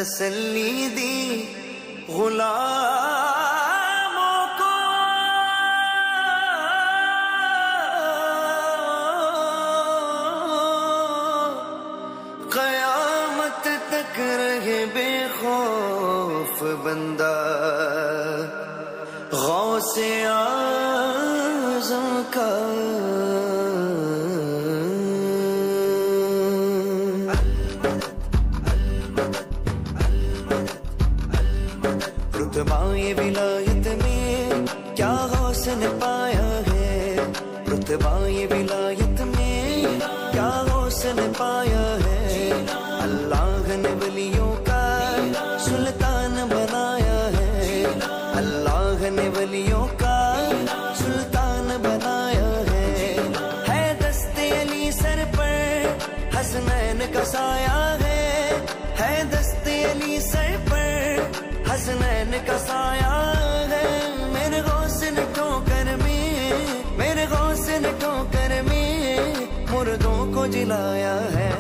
تسلی دی غلاموں کو، قیامت تک رہے بے خوف بندہ غوث اعظم کا۔ رتبہ ولایت میں کیا غوث نے پایا ہے، رتبہ ولایت میں کیا غوث نے پایا ہے، اللہ نے ولیوں کا سلطان بنایا ہے، اللہ نے ولیوں کا سلطان بنایا ہے دست علی سر پر حسنین کا سایہ ہے دست علی سر پر حسنین کا سایہ ہے، میرے غوث نے ٹھوکر میں، میرے غوث نے ٹھوکر میں مردوں کو جلایا ہے،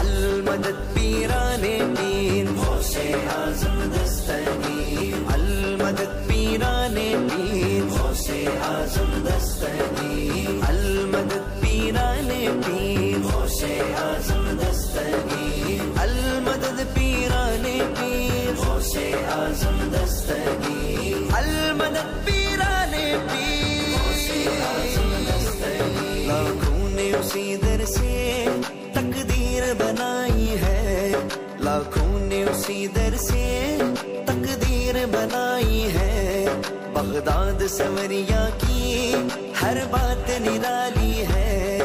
المدد پیران پیر غوث اعظم دستگیر، المدد پیران پیر غوث اعظم دستگیر، المدد پیران پیر غوث اعظم دستگیر، المدد پیران پیر غوث اعظم دستگیر، المدد پیران پیر غوث اعظم دستگیر، لاکھوں نے اسی در سے تقدیر بنائی ہے، لاکھوں نے اسی در سے تقدیر بنائی ہے، بغداد سوریا کی ہر بات نرالی ہے،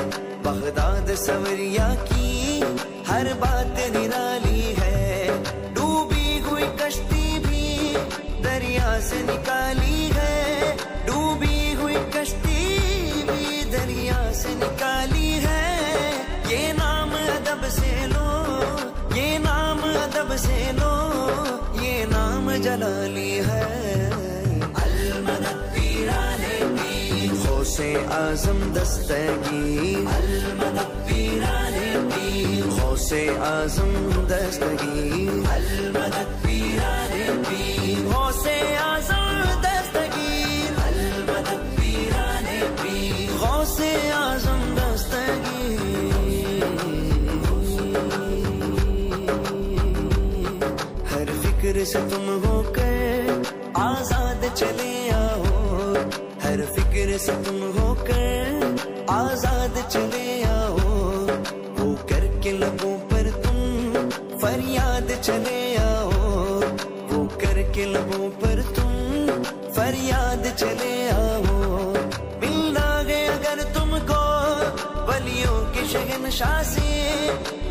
بغداد سوریا کی ہر بات نرالی ہے، ڈوبی ہوئی کشتی بھی دریا سے نکالی ہے، ڈوبی ہوئی کشتی بھی دریا سے نکالی ہے، یہ نام ادب سے لو، یہ نام ادب سے لو، یہ نام جلالی ہے، المدد پیران پیر غوث اعظم دستگیر، المدد پیران پیر غوث اعظم دستگیر، المدد پیران پیر غوث اعظم دستگیر، المدد پیران پیر غوث اعظم دستگیر، ہر فکر سے تم ہو کر آزاد چلے آؤ، ہر فکر سے تم ہو کر آزاد چلے آؤ، ہو کر کے لبوں پر تم فریاد چلے آؤ، ہو کر کے لبوں پر تم فریاد چلے آؤ، ملنا گے اگر تم کو ولیوں کے شہنشاہ سے،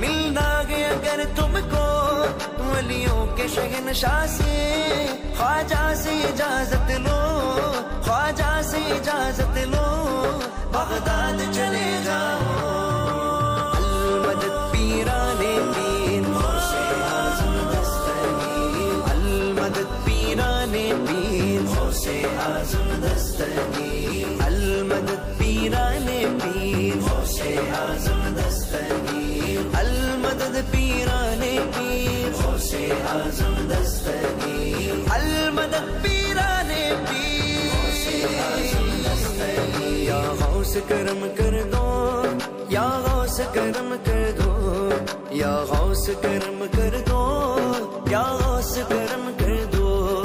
ملنا گے اگر تم کو ولیوں کے شہنشاہ سے، خواجہ سے اجازت لو، خواجہ سے اجازت لو، بغداد چلے جاؤ، المدد پیران پیر غوث اعظم دستگیر، المدد پیران پیر غوث اعظم دستگیر، المدد پیران پیر غوث اعظم دستگیر، المدد پیران پیر غوث اعظم دستگیر، المدد پیران پیر غوث اعظم دستگیر، یا غوث کرم کر دو، یا غوث کرم کر دو، یا غوث کرم کر دو، یا غوث کرم کر دو،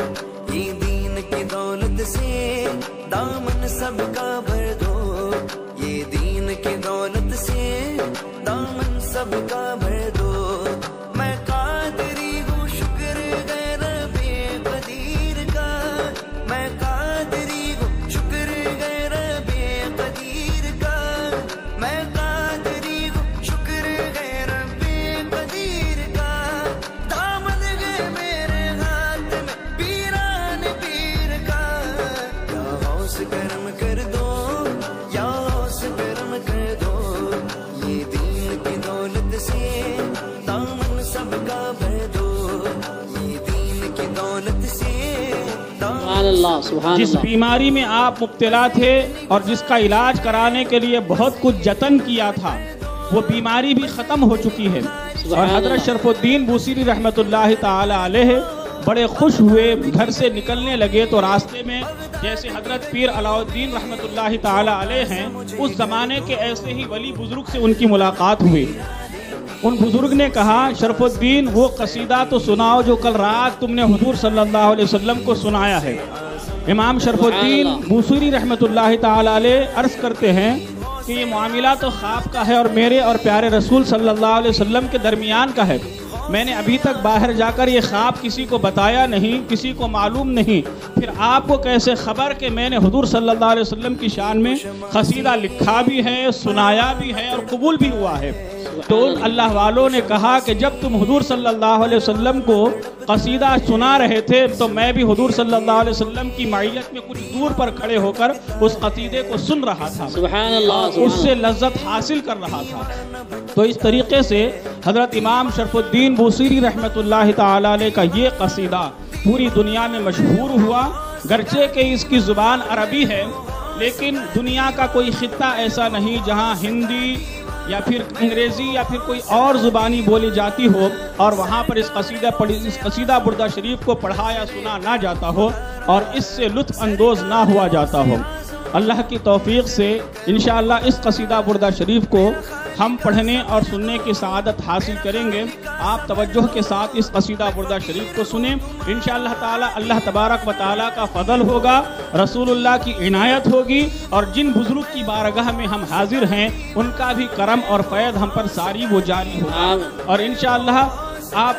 یہ دین کی دولت سے دامن سب کا بھر دو، یہ دین کی دولت سے دامن سب کا بھر دو، میں قادری ہوں شکر غیر بے قدیر کا، میں قادری ہوں شکر غیر بے قدیر کا، میں قادری ہوں شکر غیر بے قدیر کا، دامن ہے میرے ہاتھ میں پیران پیر کا، یا غوث کرم کر دو، یا غوث کرم کر دو، یہ دین کی دولت سے دامن سب کا بھر دو، یہ دین کی دولت سے سبحان اللہ سبحان جس اللہ۔ بیماری میں آپ مبتلا تھے اور جس کا علاج کرانے کے لیے بہت کچھ جتن کیا تھا، وہ بیماری بھی ختم ہو چکی ہے۔ اور حضرت شرف الدین بوصیری رحمتہ تعالی علیہ بڑے خوش ہوئے، گھر سے نکلنے لگے تو راستے میں جیسے حضرت پیر علاء الدین رحمتہ تعالی علیہ ہیں، اس زمانے کے ایسے ہی ولی بزرگ سے ان کی ملاقات ہوئی۔ ان بزرگ نے کہا، شرف الدین وہ قصیدہ تو سناؤ جو کل رات تم نے حضور صلی اللہ علیہ وسلم کو سنایا ہے۔ امام شرف الدین بوصیری رحمتہ تعالی علیہ عرض کرتے ہیں کہ یہ معاملہ تو خواب کا ہے اور میرے اور پیارے رسول صلی اللہ علیہ وسلم کے درمیان کا ہے۔ میں نے ابھی تک باہر جا کر یہ خواب کسی کو بتایا نہیں، کسی کو معلوم نہیں، پھر آپ کو کیسے خبر کہ میں نے حضور صلی اللہ علیہ وسلم کی شان میں قصیدہ لکھا بھی ہے، سنایا بھی ہے اور قبول بھی ہوا ہے۔ تو اللہ والوں نے کہا کہ جب تم حضور صلی اللہ علیہ وسلم کو قصیدہ سنا رہے تھے تو میں بھی حضور صلی اللہ علیہ وسلم کی معیت میں کچھ دور پر کھڑے ہو کر اس قصیدے کو سن رہا تھا، سبحان اللہ، اس سے لذت حاصل کر رہا تھا۔ تو اس طریقے سے حضرت امام شرف الدین بوصیری رحمتہ تعالی علیہ کا یہ قصیدہ پوری دنیا میں مشہور ہوا، گرچہ کہ اس کی زبان عربی ہے، لیکن دنیا کا کوئی خطہ ایسا نہیں جہاں ہندی یا پھر انگریزی یا پھر کوئی اور زبانی بولی جاتی ہو اور وہاں پر اس قصیدہ بردہ شریف کو پڑھا یا سنا نہ جاتا ہو اور اس سے لطف اندوز نہ ہوا جاتا ہو۔ اللہ کی توفیق سے انشاءاللہ اس قصیدہ بردہ شریف کو ہم پڑھنے اور سننے کی سعادت حاصل کریں گے۔ آپ توجہ کے ساتھ اس قصیدہ بردہ شریف کو سنیں، انشاءاللہ تعالی اللہ تبارک و تعالی کا فضل ہوگا، رسول اللہ کی عنایت ہوگی، اور جن بزرگ کی بارگاہ میں ہم حاضر ہیں ان کا بھی کرم اور فیض ہم پر ساری وہ جاری ہوگا، اور انشاءاللہ آپ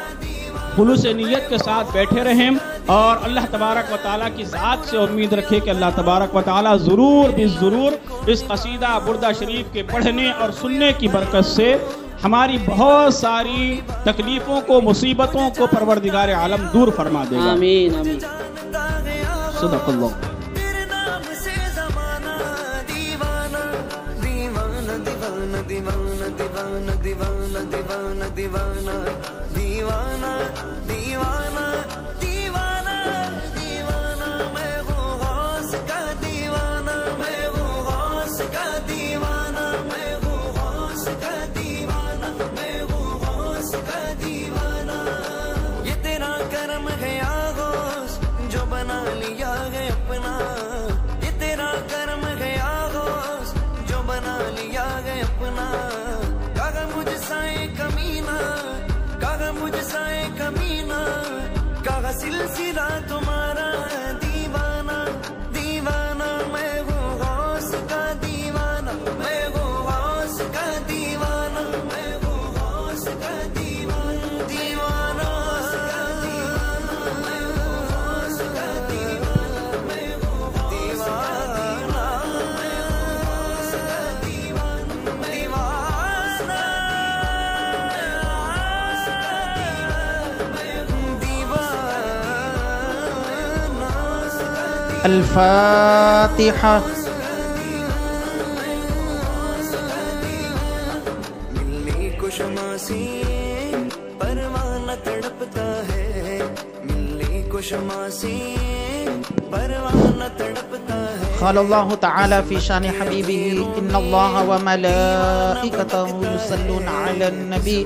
خلوص نیت کے ساتھ بیٹھے رہیں اور اللہ تبارک و تعالیٰ کی ذات سے امید رکھے کہ اللہ تبارک و تعالیٰ ضرور ضرور اس قصیدہ بردہ شریف کے پڑھنے اور سننے کی برکت سے ہماری بہت ساری تکلیفوں کو، مصیبتوں کو پروردگار عالم دور فرما دے گا۔ آمین آمین۔ صدق اللہ۔ سلسلہ تمہارا دیوانہ دیوانہ، میں ہوں غوث کا دیوانہ، میں ہوں غوث کا دیوانہ، میں ہوں غوث کا دیوانہ، دیوانہ میں ہوں غوث کا دیوانہ، میں ہوں دیوانہ، میں ہوں غوث کا دیوانہ، دیوانہ الفاتحة۔ ملنے کو شمع سے پروانہ تڑپتا ہے، ملنے کو شمع سے پروانہ تڑپتا ہے۔ قال الله تعالى في شان حبيبه إن الله وملائكته يصلون على النبي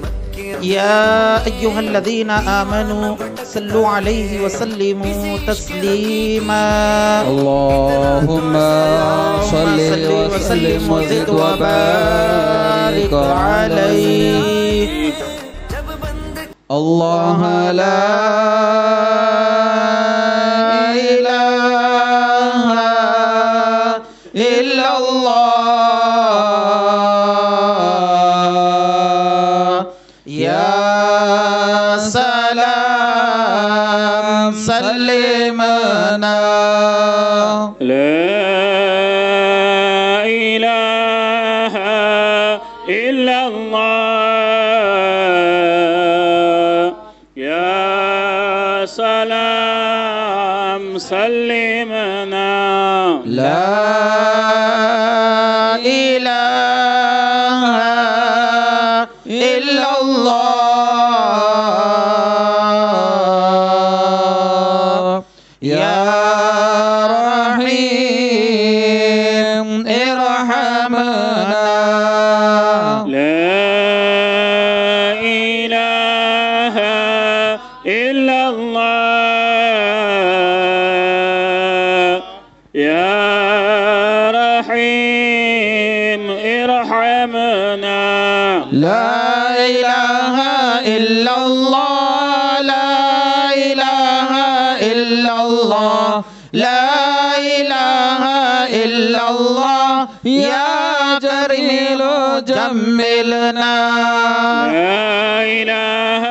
يا أيها الذين آمنوا صلوا عليه وسلموا تسليما اللهم صل وسلم وزد وبارك عليه الله لا إله إلا الله يا سلام سلمنا لا إله إلا الله يا سلام سلمنا لا إله إلا الله يا رحيم ارحمنا لا إله لا إله إلا الله لا إله إلا الله لا إله إلا الله يا جميل جملنا لا إله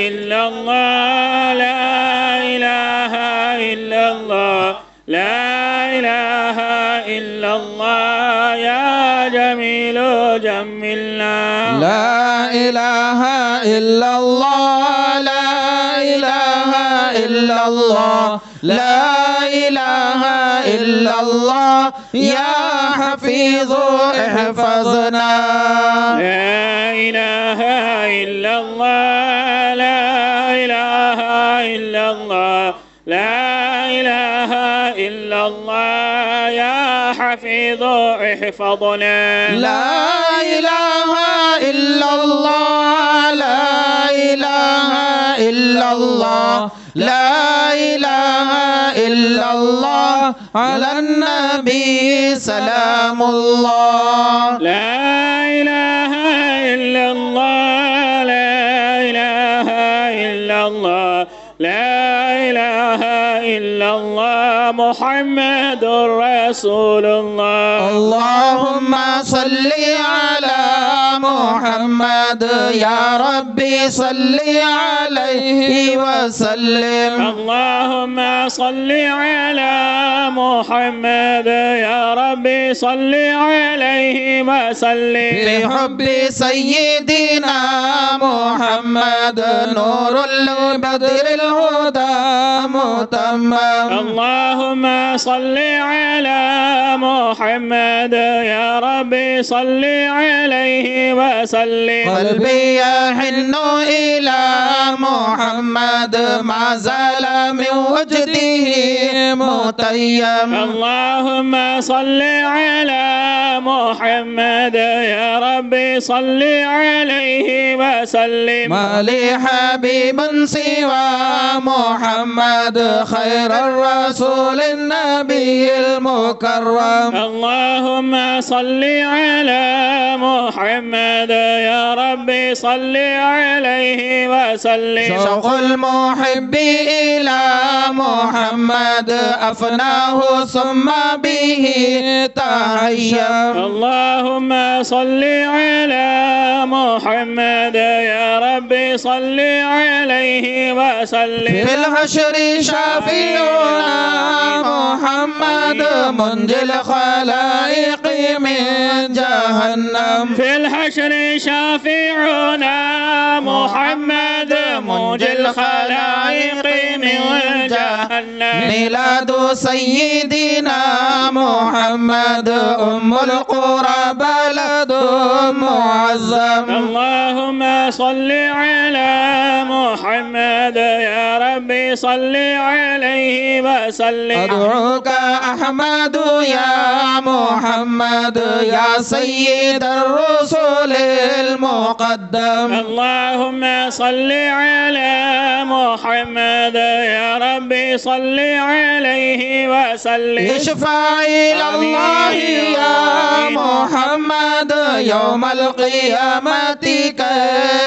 إلا الله لا إله إلا الله لا إله إلا الله يا جميل جملنا لا إله إلا الله لا إله إلا الله لا إله إلا الله يا حفيظ احفظنا لا إله إلا الله لا إله إلا الله لا إله إلا الله يا حفيظ احفظنا لا إله إلا الله لا إله إلا الله لا إله إلا الله على النبي سلام الله لا إله إلا الله لا إله إلا الله لا إله إلا الله محمد رسول الله اللهم صل على محمد يا ربي صل عليه وسلم اللهم صل على محمد يا ربي صل عليه وسلم بحب سيدنا محمد نور البدر الهدى متمم اللهم صل على محمد يا ربي صل عليه وسلم قلبي يحن إلى محمد ما زال من وجده متيم اللهم صل على محمد يا ربي صل عليه وسلم ما لي حبيب سوى محمد خير الرسول النبي المكرم اللهم صل على محمد يا ربي صل عليه وسلم شوق المحب إلى محمد أفناه ثم به تهيم اللهم صل على محمد يا ربي صل عليه وسلم في الحشر شافينا محمد منجي الخلائق من جهنم في الحشر شافعنا محمد منجي الخلائق من جهنم ميلاد سيدنا محمد أم القرى بلد معظم اللهم صل على محمد يا ربي صل عليه وسلم أدعوك أحمد يا محمد يا سيد الرسل المقدم اللهم صل على محمد يا ربي صل عليه وسلم اشفع إلى الله يا محمد يوم القيامة كي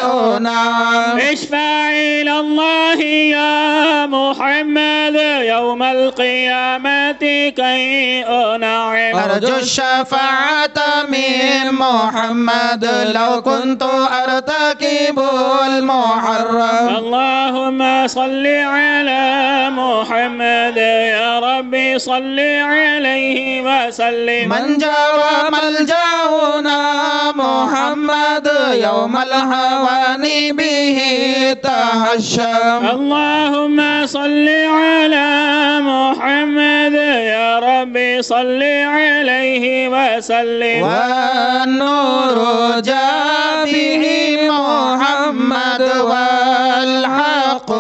أنعم اشفع إلى الله يا محمد يوم القيامة كي أنعم أرجو الشفاعة من محمد لو كنت أرتكب المحرم اللهم صل على محمد يا ربي صل عليه وسلم من جاء ملجأنا محمد يوم الهوان به تهشم اللهم صل على محمد يا ربي صل عليه وسلم والنور جاء به محمد والحق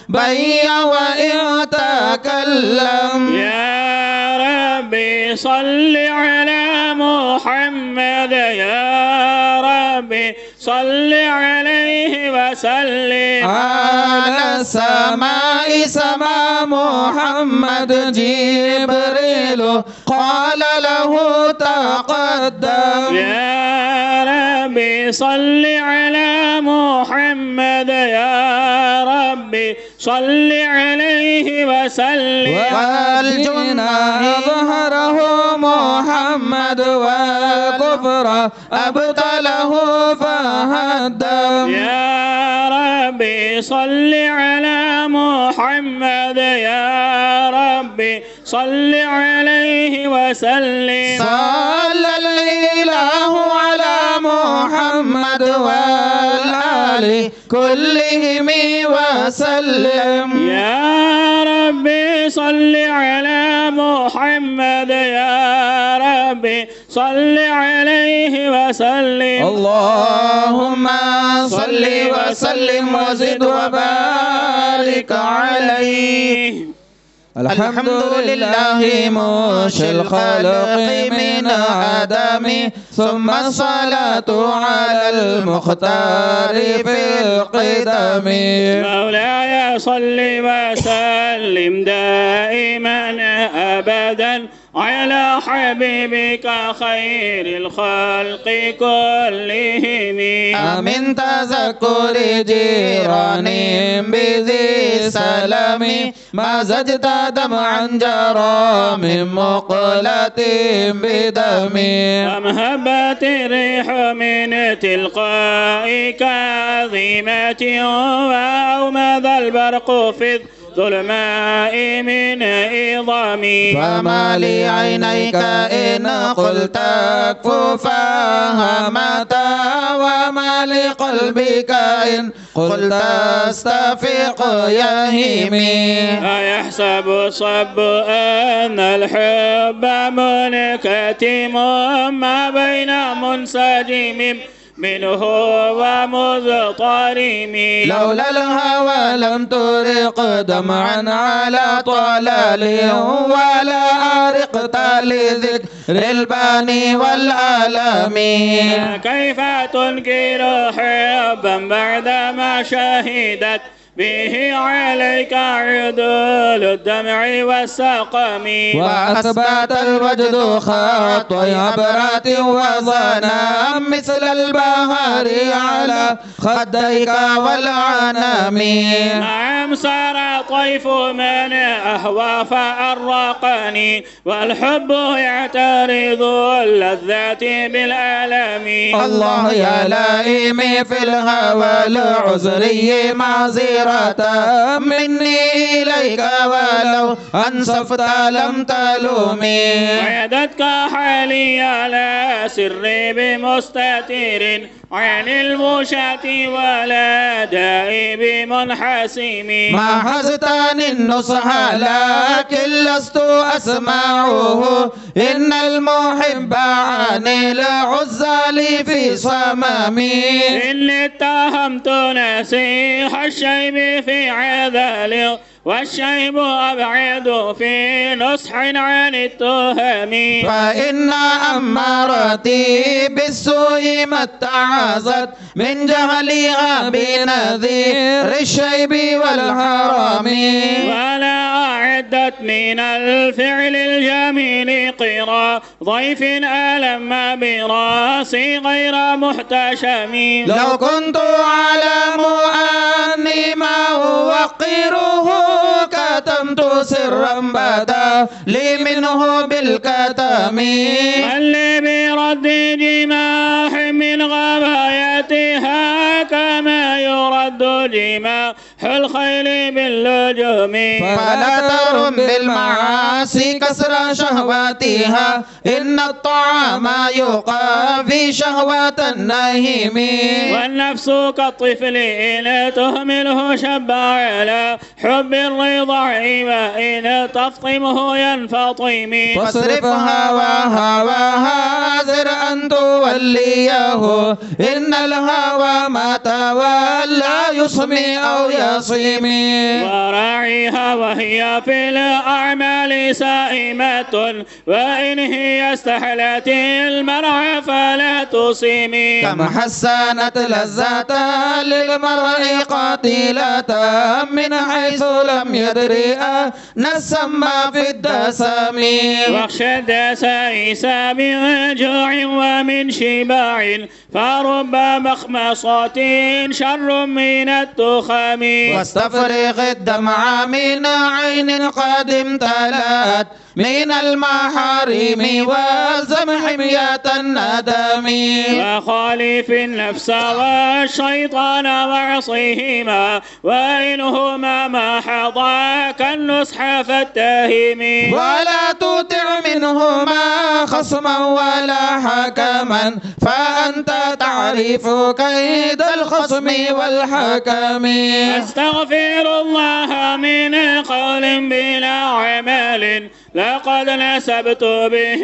بين وإن تكلم يا ربي صل على محمد يا ربي صل عليه وسلم على السماء سما محمد جبريل قال له تقدم يا ربي صل على محمد يا ربي صل عليه وسلم والجنة أظهره محمد والكفر أبطله فهدم يا ربي صل على محمد يا ربي صل عليه وسلم صلى الإله على محمد والآل كلهم وسلم يا ربي صل على محمد يا ربي صل عليه وسلم اللهم صل وسلم وزد وبارك عليه. الحمد لله منشئ الخلق من آدم ثم الصلاة على المختار في القدم. مولاي صل وسلم دائما أبدا على حبيبك خير الخلق كلهم. من تذكر جيران بذي سلام ما زجت دمعا جرى من مقلة بدم. أم هبت الريح من تلقاء كاظمة وأومض البرق في الظلماء من إظامي. فما لعينيك إن قلت كفاها متى وما لقلبك إن قلت استفق يهيمي. أيحسب الصب أن الحب منكتم ما بين منسجم منه ومضطرم. لولا الهوى لم ترق دمعا على طلال ولا أرقت لذكر الباني والآلام. كيف تنكر حبا بعدما شهدت به عليك عدول الدمع والسقم. وأثبت الوجد خط عبرات وظنا مثل البهار على خديك والعنام. نعم سار طيف من أهوى فأرقني والحب يعترض اللذات بالألم. الله يا لائمي في الهوى العذري معذرة مني إليك ولو أنصفت لم تلومي. وعدتك حالي على سر بمستتر عن المشاة ولا داء بمنحسم. ما حزتني النصح لكن لست أسمعه إن المحب عن العزال في صمامي. إني اتهمت نسيح الشيب في عذال والشيب أبعد في نصح عن التهم. فإن أمارتي بالسوء ما اتعظت من جهلها بنذير الشيب والحرام. ولا أعدت من الفعل الجميل قرا ضيف ألم براسي غير محتشم. لو كنت أعلم أني ما أوقره كتمت سرا بدا لي منه بالكتم. من لي برد جماح من غبايتها كما يرد جماح الخيل باللجم. فلا ترم بالمعاصي كسر شهواتها إن الطعام يقافي شهوة النهيم. والنفس كالطفل إن تهمله شب على حب الرضاع وإن تفطمه ينفطم. فاصرف هواها زر أن توليه إن الهوى ما تولى يصمي أو يصيم. وراعيها وهي في الأعمال سائمة وإن هي استحلت المرعى فلا تصيم. كم حسنت لذة للمرء قاتلة من حيث لم يدري أن السم في الدسم. واخشى الدسائس من جوع من شباع فرب مخمصة شر من التخم واستفرغ الدمع من عين قد امتلأت من المحارم والزم حمية الندم وخالف النفس والشيطان وعصيهما وإنهما ما حظاك النصح فاتهم ولا تطع منهما خصما ولا حكما فأنت تعرف كيد الخصم والحكم أستغفر الله من قول بلا عمل لقد نسبت به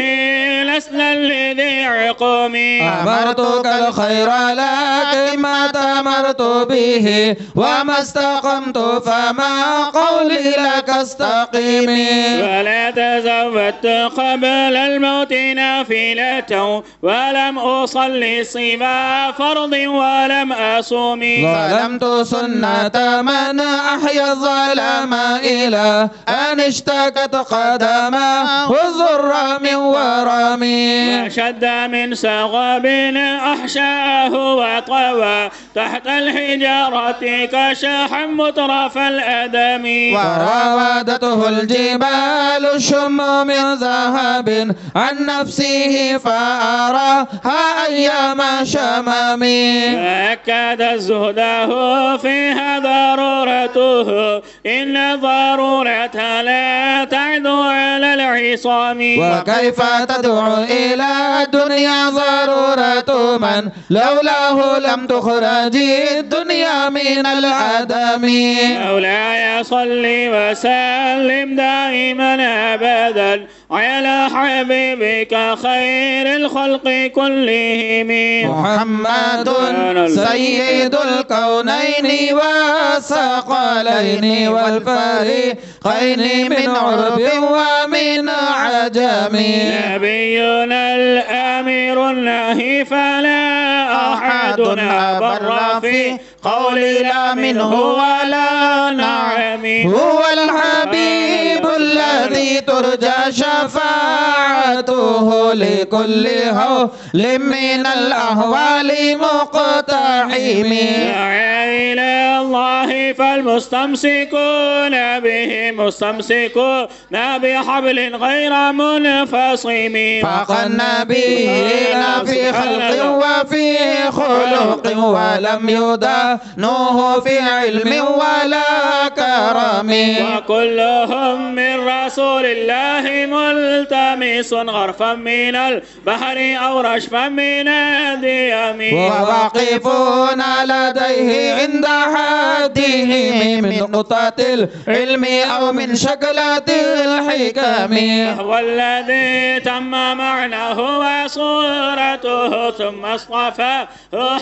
لسنا لذي عقم أمرتك الخير لكن ما تأمرت به وما استقمت فما قولي لك استقيم ولا تزودت قبل الموت نافلة ولم أصلي صبا فرض ولم أصوم ظلمت سنة من أحيا الظلام إلى أن اشتكت قدمه الضر من ورمي وشد من سغب أحشاه وطوى تحت الحجارة كشاحا مطرف الأدم وراودته الجبال الشم من ذهب عن نفسه فأراها أيام شمم وأكد الزهده فيها ضرورته إن الضرورة لا تعدو على العصام وكيف تدعو إلى الدنيا ضرورة من لولاه لم تخرج الدنيا من العدم مولاي صل وسلم دائما أبدا على حبيبك خير الخلق كلهم محمد سيد الكونين والثقلين والفريقين من عرب ومن عجم نبينا الأمير النهي فلا أحد أبر في قول لا منه ولا نعم هو الحبيب الذي ترجى شفاعته لكل هول من الأهوال مقتحم إلى الله فالمستمسكون به مستمسكون بحبل غير منفصم فاق النبيين في خلق وفي خلق ولم يدانوه في علم ولا كرم وكلهم من رسول الله ملتمس غرفا من البحر أو رشفا من الديم وواقفون لديه عند حده من نقطة العلم أو من شكلة الحكم هو الذي تم معناه وصورته ثم اصطفاه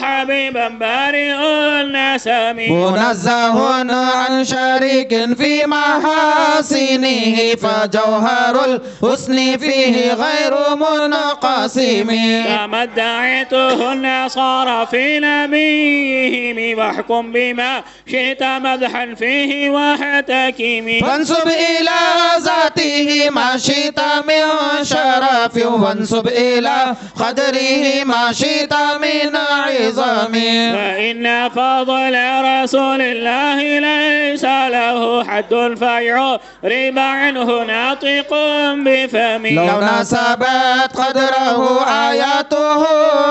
حبيبا بارئ النسم منزه عن شريك في محاسنه فجوهر الحسن فيه غير منقسم كما ادعيته النصارى في نبيهم واحكم بما شئت مدحا فيه واحتكم فانسب إلى ذاته ما شئت من شرف وانسب إلى قدره ما شئت من عظم فإن فضل رسول الله ليس له حد فيعرب عنه ناطق بفم لو نسبت قدره آياته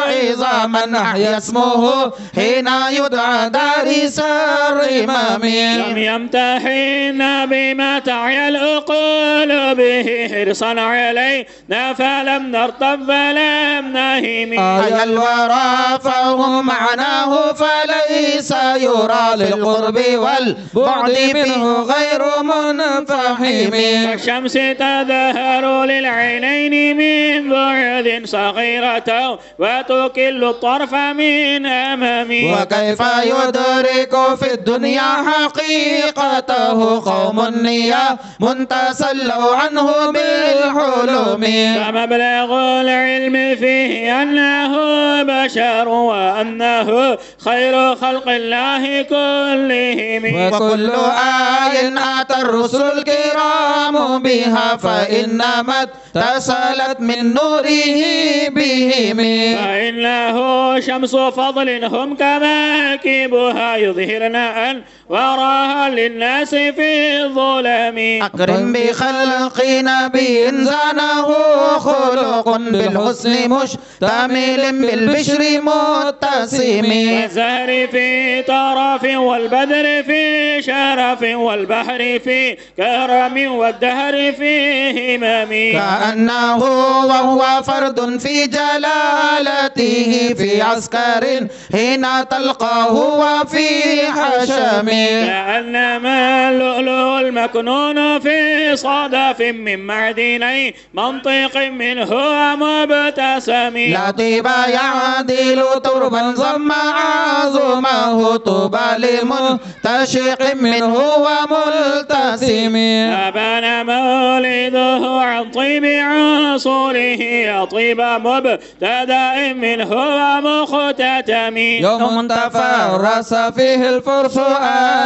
عظاما أحيا اسمه حين يدعى دارس الرمام لم يمتحن بما تعيا العقول به حرصا علينا فلم نرتب فلم نهم أي الورى فهو معناه فليس يرى للقرب والبعد منه غير منفحم الشمس تظهر للعينين من بعد صغيرة وتكل الطرف من أمام وكيف يدرك في الدنيا حقيقته قوم النية تسلوا عنه بالحلم فمبلغ العلم فيه أنه بشر وأنه خير خلق الله كلهم وكل آية أتى الرسل الكرام بها فإنما اتصلت من نوره بهم فإنه شمس فضل هم كواكبها يظهرن أنوارها للناس في الظلم أكرم بخلق نبي زانه خلق بالحسن مشتمل بالبشر متسم والزهر في طرف والبدر في شرف والبحر في كرم والدهر في همم كأنه وهو فرد في جلالته في عسكر حين تلقاه وفي حشم كأنما اللؤلؤ المكنون في صدف من معدني منطق منه مبتسم لا طيب يعدل تربا ضم عظمه طوبى لمنتشق منه وملتسم أبان مولده عن طيب عصوره طيب مبتدأ منه ومختتم يوم تفرس فيه الفرس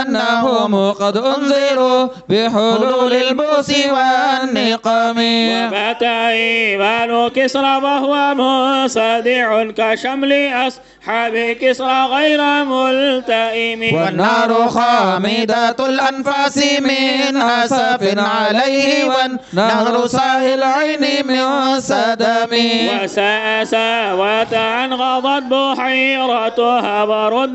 أنهم قد أنذروا بحلول البؤس والنقم وبات إيمان كسرى وهو منصدع كشمل أصحاب كسرى غير ملتئم والنار خامدة الأنفاس من أسف عليه والنهر ساهي العين من سدم وساء ساوة غضت بحيرتها ورد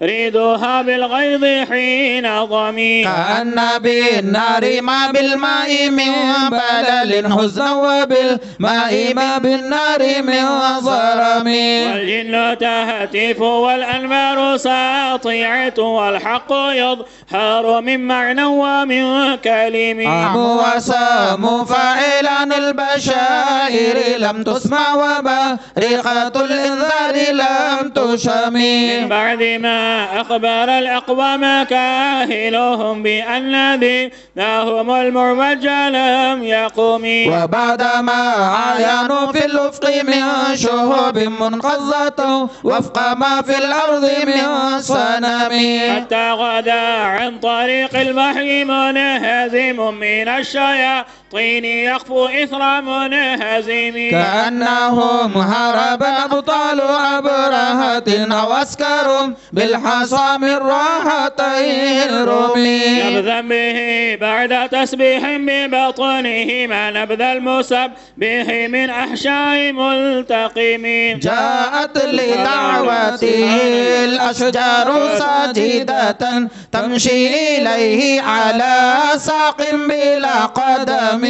باردها بالغيظ حين ضمي كأن بالنار ما بالماء من بلل حزنا وبالماء ما بالنار من ظلم والجن تهتف والأنبار ساطعة والحق يظهر من معنى ومن كلم عم وسام فاعلان البشائر لم تسمع وبارقة الإنذار لم تشم من بعد ما أخبر الأقوام كاهلهم بأن ذينهم المعوج لم يقم وبعدما عاينوا في الأفق من شهب منقضة وفق ما في الأرض من صنم حتى غدا عن طريق الوحي منهزم من الشياطين يخفو إثر منهزم كأنهم هرب أبطال أبرهة أو عسكر بالحصى من راحتي الرومي يبذل به بعد تسبيح ببطنه ما نبذ المسبح من أحشاء ملتقم جاءت لدعوته الأشجار ساجدة تمشي إليه على ساق بلا قدم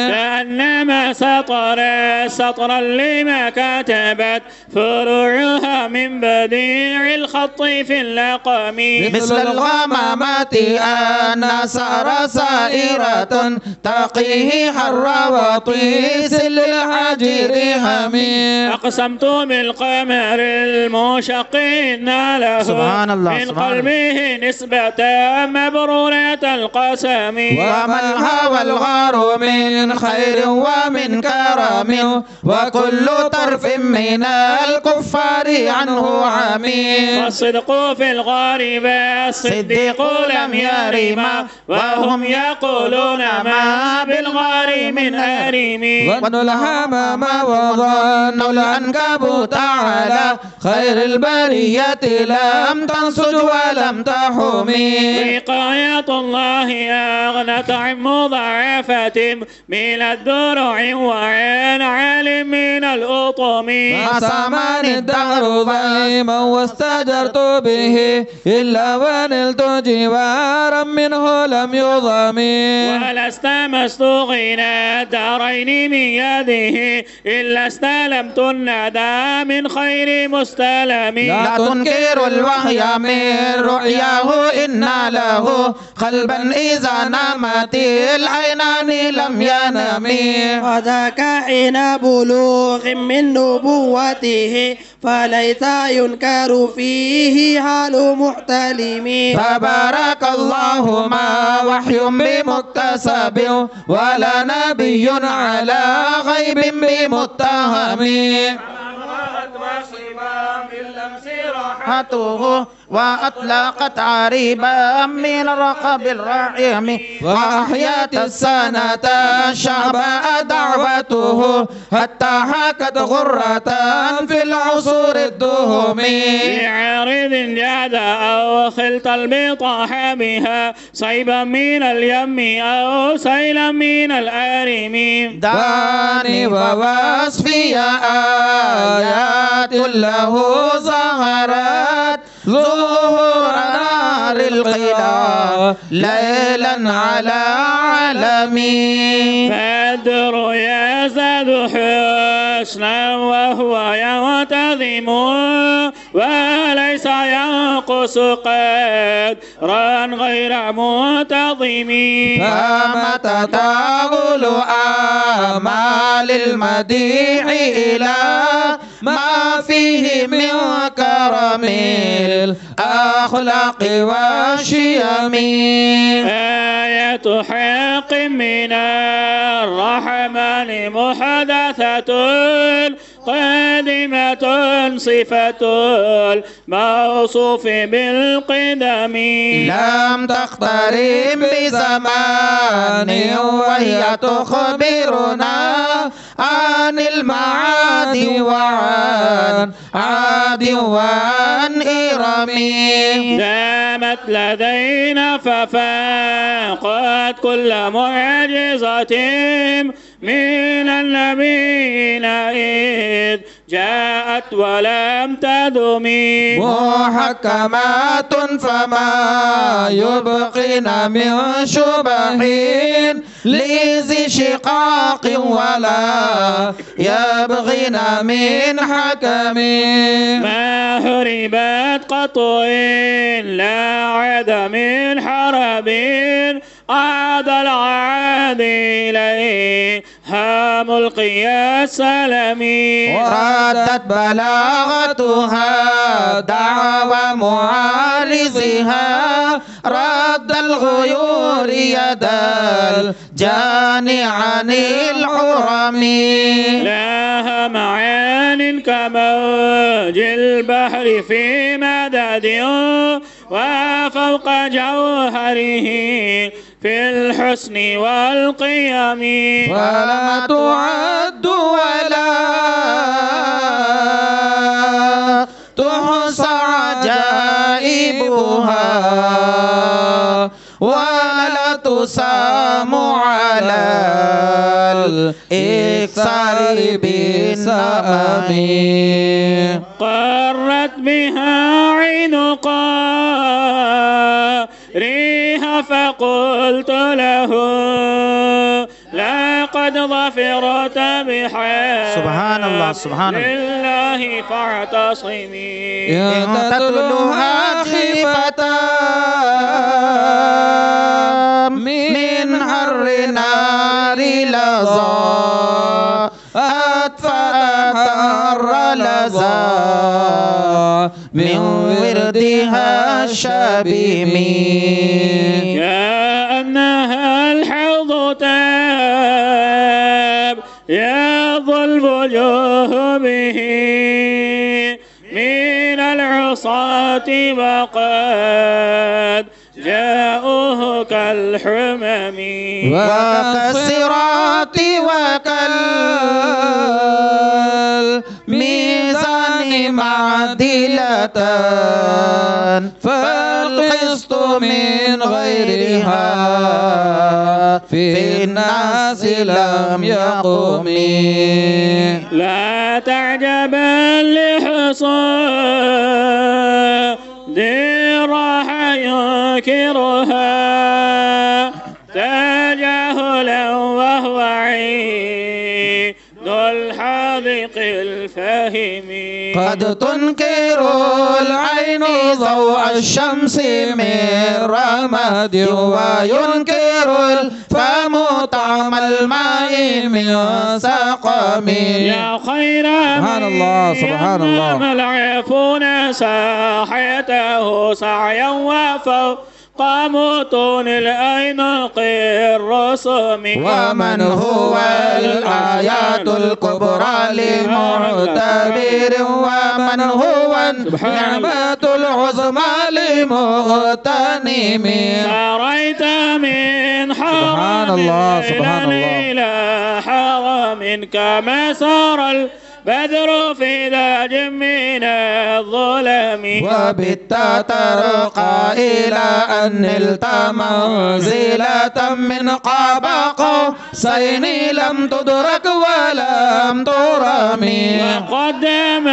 كأنما سطرا لما كتبت فروعها من بديع الخط في اللقم مثل الغمامات أن سار سائرة تقيه حر وطيس للحجر هميم أقسمت بالقمر المشق إن له سبحان الله، من سبحان قلبه نسبة مبرورة القسم وما الهوى الغار من خير ومن كرم وكل طرف من الكفار عنه عميم والصدق في الغار والصديق لم يرما وهم يقولون ما بالغار من أريم ظن الهمام وظن العنكبوت على خير البرية لم تنسج ولم تحمي وقاية الله أغنت عن مضاعفة من الدروع وعن عالم من الأطم ما سامان الدهر ضيما واستجرت به إلا ونلت جوارا منه لم يضمي ولست مستغنى الدارين من يده إلا استلمت الندى من خير مستلم لا تنكر الوحي من رؤياه إن له قلبا إذا نامت العينان لم ينم وذاك حين بلوغ من نبوته فليس ينكر فيه حال محتلم تبارك الله ما وحي بمكتسب ولا نبي على غيب بمتهم صبا باللمس راحته وأطلقت عريبا من رقب الرحم وأحيت السنة الشعب دعوته حتى حكت غرة في العصور الدهم بعارض جاد أو خلط البطاح بها صيبا من اليم أو سيلا من الآرم داني ووصفي آيات له ظهرت ظهور نار القيدا ليلا على علمي فالدر يزداد حسنا وهو ينتظم وليس ينقص قدرا غير منتظم فمتى تغول آمال المديح إلى ما فيه من كرم الأخلاق والشيم آية حق من الرحمن محدثة قادمة صفة الموصوف بالقدم لم تقترب بزمان وهي تخبرنا عن المعاد وعن عاد وعن إرم دامت لدينا ففاقت كل معجزة من النبيين إذ جاءت ولم تدم محكمات فما يبقين من شبهين لذي شقاق ولا يبغين من حكم ما هربت قط إلا عاد من حرب عاد العاد إليها ملقي السلام وردت بلاغتها دعوى معارضها رد الغيور يد الجاني عن الحرم لها معان كموج البحر في مدد وفوق جوهره في الحسن والقيم ولا تعد ولا تحصى عجائبها ولا تسام على الإكثار بالسأم قرت بها عين قاريها فقلت له لقد ظفرت بحال سبحان الله سبحان الله لله فاعتصمي إن تتلوها خيفة من حر نار لظى أطفأت حر لظى من وردها الشبيم كأنها الحوض تاب يضل الوجوه به من العصاة وقد جاءوه كالحمم وكالصراط وكالميزان معدلة فالقسط من غيرها في الناس لم يقم لا تعجبا لحصاد راح ينكرها تجاهلا وهو عيد الحاذق الفهم قد تنكر العين ضوء الشمس من رمد وينكر الفم طعم الماء من سقم يا خير سبحان الله سبحان الله العفون ساحته سعيا وفوق قاموتون الأينق الرسم. ومن هو الآيات الكبرى لمعتبر ومن هو النعمة العظمى لمغتنم. سريت من سبحان حرم الله سبحان الله إلى حرم كما سار البدر في داج من الظلم. وبت ترقى إلى أن نلت منزلة من قاب قوسين لم تدرك ولم ترمي. وقدم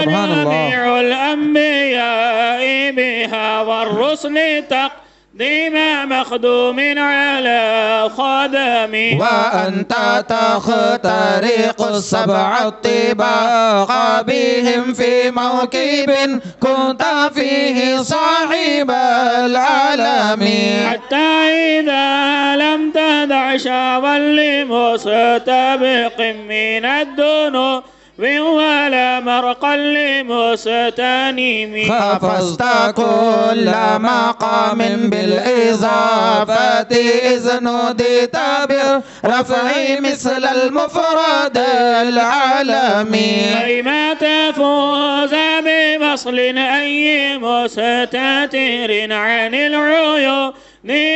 سبحان الله جميع الأنبياء بها والرسل تقديم مخدوم على خدم. وأنت تخترق السبع الطباق بهم في موكب كنت فيه صاحب العالم. حتى إذا لم تدع شعبا لمستبق من الذنوب ولا مرقا لمستنيم. خفزت كل مقام بالإضافة إذ نوديت برفع مثل المفرد العالمي. كيما تفوز بمصل أي مستتر عن العيون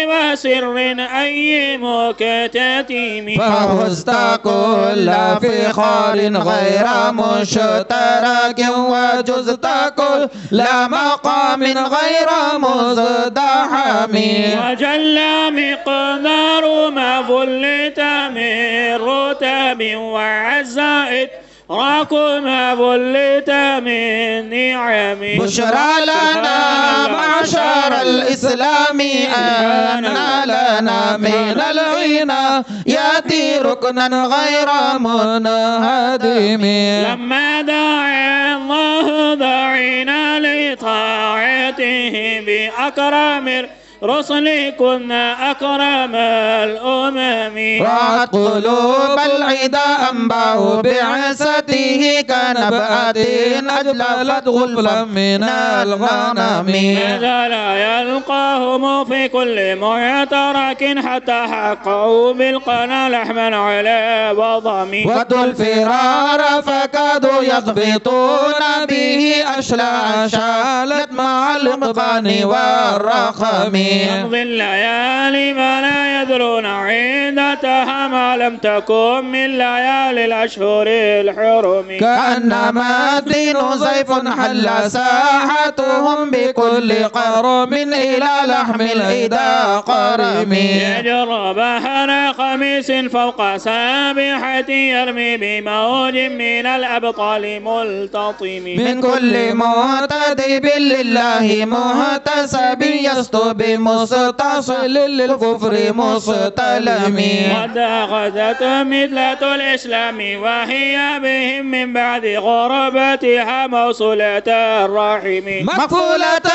وسر أي مكتتم. فهزت كل فخار غير مشترك وجزت كل مقام غير مزدحم. وجل مقدار ما فلت من رتب وعزائد راكم بلت من نعم. بشرى لنا معشر الإسلام أن لنا من الغنى يأتي ركنا غير منهدم. لما دعا الله دعينا لطاعته بأكرم رسل كنا أكرم الأمم. رأت قلوب العدا أنباه بعثته كنبأة أجللت غلفا من الغنم. ماذا لا يلقاهم في كل معترك حتى حقوا بالقنا لحما على بضم. ودوا الفرار فكادوا يضبطون به أشلاء شالت مع الإقبان والرخم. تمضي الليالي ما لا يدرون عدتها ما لم تكن من ليالي الأشهر الحرم. كأنما الدين زيف حل ساحتهم بكل قرم إلى لحم العدا قرم. يجرب هنا خميس فوق سابحة يرمي بموج من الأبطال ملتطم. من كل معتدب لله مهتسب يسطب مستصل للكفر مستلم. قد أخذت مثلة الإسلام وهي بهم من بعد غربتها موصولة الرحم. مقفولة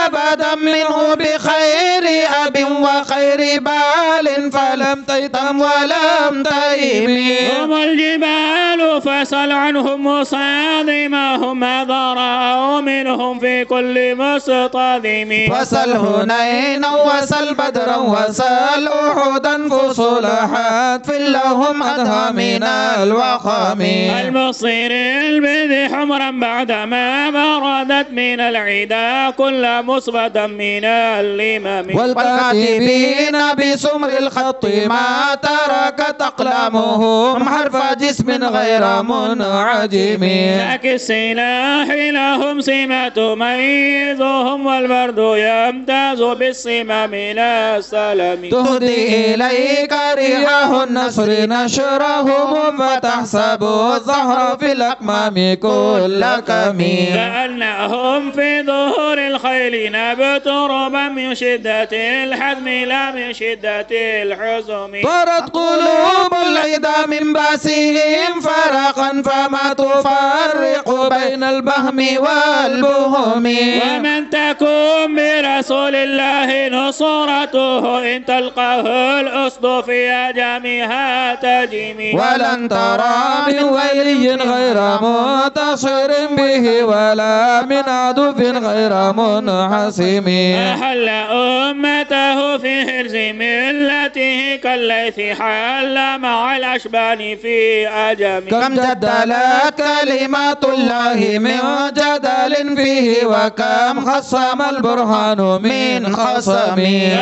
أبدا منه بخير أب وخير بال فلم تيتم ولم تيم. هم الجبال فسل عنهم مصادمهم ما ضرأوا منهم في كل مصطدم. وسل هنين وسل بدرا وسل أحدا فصلحات في لهم أدهى من الوخم. المصير البذي حمرا بعدما بردت من العدا كل مصبدا من اللمم. والكاتبين بسمر الخط ما تركت أقلامهم حرف جسم غير منعجم. ذاك السلاح لهم سمة تميزهم والبرد يمتاز بالسمة من السلم. تهدي إليك رياح النصر نشرهم فتحسب الزهر في الأكمام كل كمين. كأنهم في ظهور الخيل نبت ربا من شدة الحزم لا من شدة الحزم. طرت قلوب العدا من باسهم فرقا فما تفرق بين البهم والبهم. ومن تكون برسول الله نصرته إن تلقاه الأسد في أجامها تجمي. ولن ترى من ولي غير متغير ناصر به ولا من عدو غير منحسم. أحل أمته في حرز ملته كالليث حل مع الأشبان في أجم. كم جدلت كلمات الله من جدل فيه وكم خصم البرهان من خصم.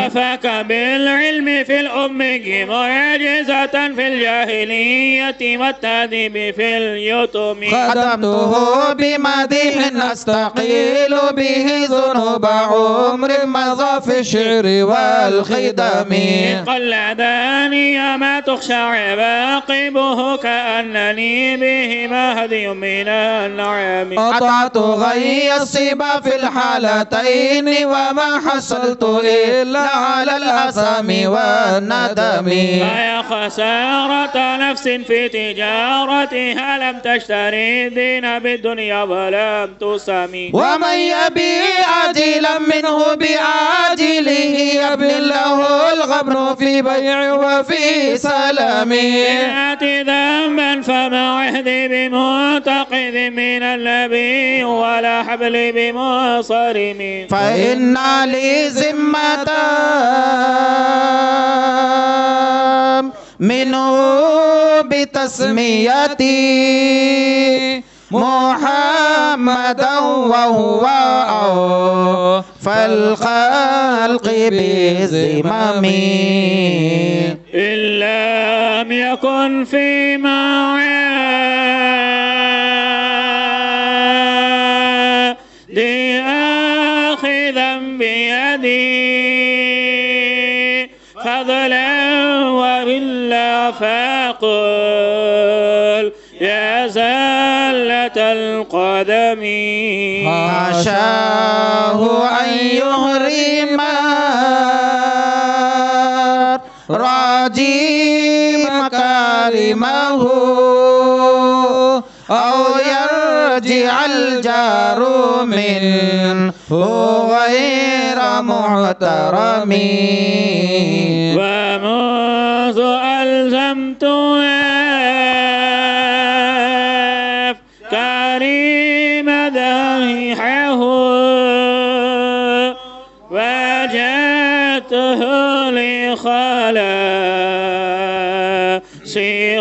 كفاك بالعلم في الأمي معجزة في الجاهلية والتأديب في اليتم. خدمته بمديح أستقيل به ذنوب عمر مضى في الشعر والخدم. قلداني ما تخشى عواقبه كأنني به مهدي من النعم. قطعت غي الصبا في الحالتين وما حصلت إلا على الأثام والندم. فيا خسارة نفس في تجارتها لم تشتري الدين بالدنيا ولم تسمي. ومن يبيع عاجلا منه بعاجله يبني له الغبن في بيع وفي سلام. يأتي ذنبا فما عهدي بمعتقد من النبي ولا حبل بمصرم. فإن لي ذمة منه بتسميتي محمدا وهو فالخلق بزمام. إن لم يكن في معادي آخذا بيدي فضلا وإلا فقل يا زلة القدم. حاشاه أن يهرم راجي مكارمه أو يرجع الجار منه غير محترم. ومنذ ألزمت أفكاري مداحه وجدته لخلاصي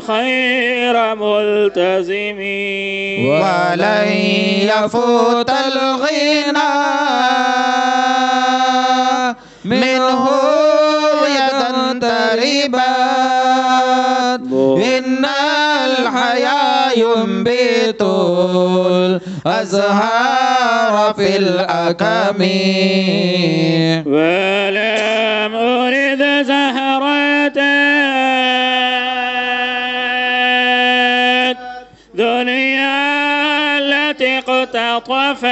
خير ملتزم. ولن يفوت الغنى منه يدا تربت إن الحياة ينبت الأزهار في الأكم. ولم أرد زهرة دنيا التي اقتطفت